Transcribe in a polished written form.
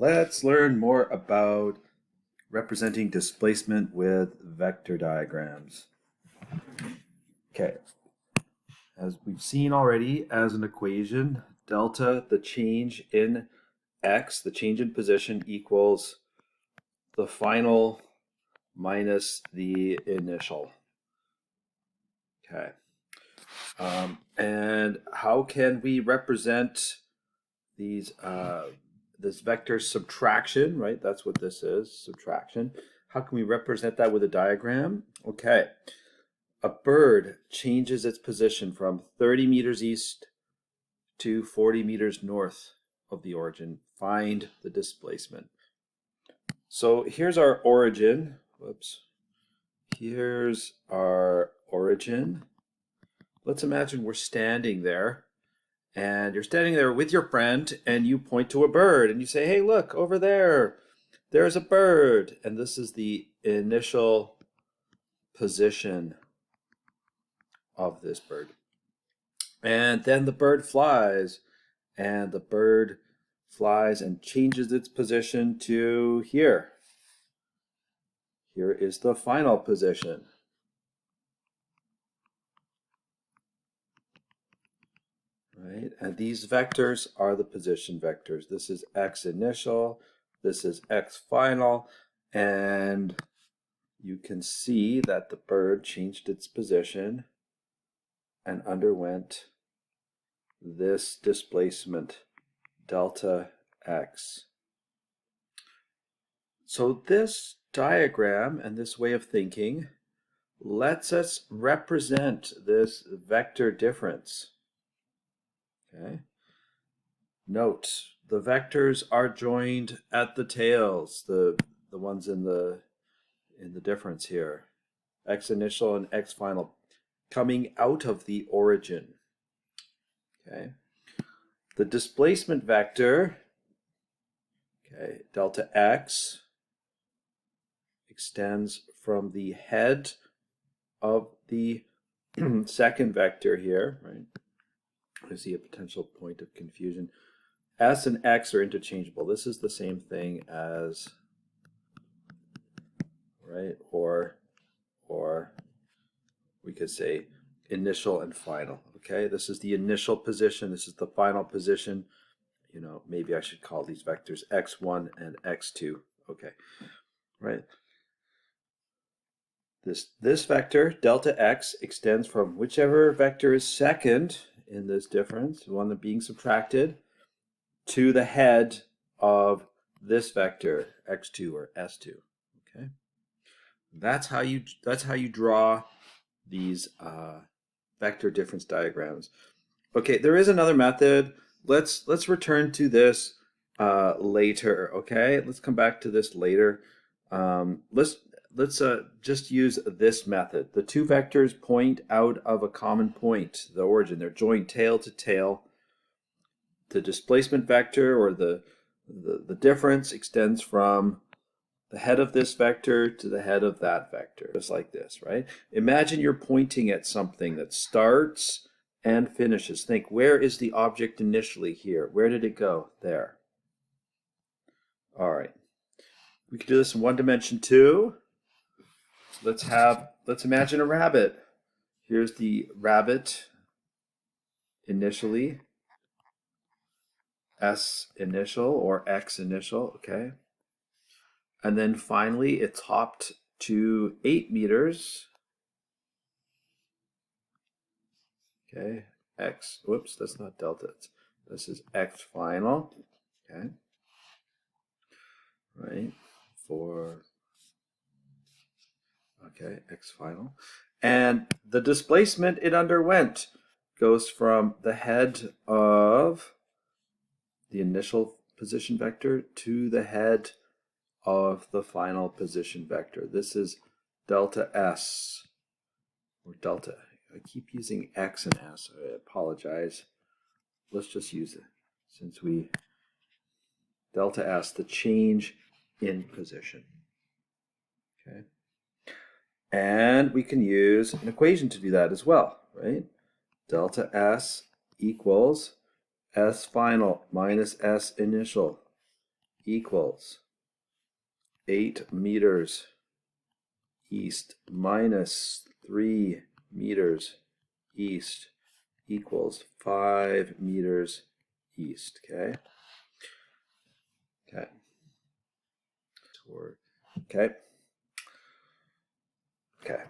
Let's learn more about representing displacement with vector diagrams. Okay, as we've seen already as an equation, delta, the change in x, the change in position, equals the final minus the initial. Okay, and how can we represent these this vector subtraction, right? That's what this is, subtraction. How can we represent that with a diagram? Okay, a bird changes its position from 30 meters east to 40 meters north of the origin. Find the displacement. So here's our origin. Whoops. Here's our origin. Let's imagine we're standing there, and you're standing there with your friend, and you point to a bird, and you say, hey, look, over there, there's a bird. And this is the initial position of this bird. And then the bird flies, and the bird flies and changes its position to here. Here is the final position. Right? And these vectors are the position vectors. This is x initial, this is x final, and you can see that the bird changed its position and underwent this displacement, delta x. So this diagram and this way of thinking lets us represent this vector difference. Okay. Note, the vectors are joined at the tails, the ones in the difference here, x initial and x final, coming out of the origin. Okay. The displacement vector, okay, delta x, extends from the head of the second vector here, right? I see a potential point of confusion. S and x are interchangeable. This is the same thing as, right, or we could say initial and final. Okay, this is the initial position, this is the final position. You know, maybe I should call these vectors x1 and x2. Okay, right. This vector, delta x, extends from whichever vector is second in this difference, the one that being subtracted, to the head of this vector, x2 or s2. Okay, that's how you draw these vector difference diagrams. Okay, there is another method. Let's return to this later. Okay, let's come back to this later. Let's just use this method. The two vectors point out of a common point, the origin. They're joined tail to tail. The displacement vector, or the difference, extends from the head of this vector to the head of that vector, just like this, right? Imagine you're pointing at something that starts and finishes. Think, where is the object initially here? Where did it go? There. All right. We can do this in one dimension too. Let's imagine a rabbit. Here's the rabbit initially, S initial or X initial, okay? And then finally it's hopped to 8 meters. Okay, X, whoops, that's not delta. This is X final, okay? Right, okay, X final. And the displacement it underwent goes from the head of the initial position vector to the head of the final position vector. This is delta S, or delta. I keep using X and S. I apologize. Let's just use it since delta S, the change in position. Okay. And we can use an equation to do that as well, right? Delta S equals S final minus S initial. equals 8 meters east minus 3 meters east equals 5 meters east. Okay. Okay. Okay. Okay.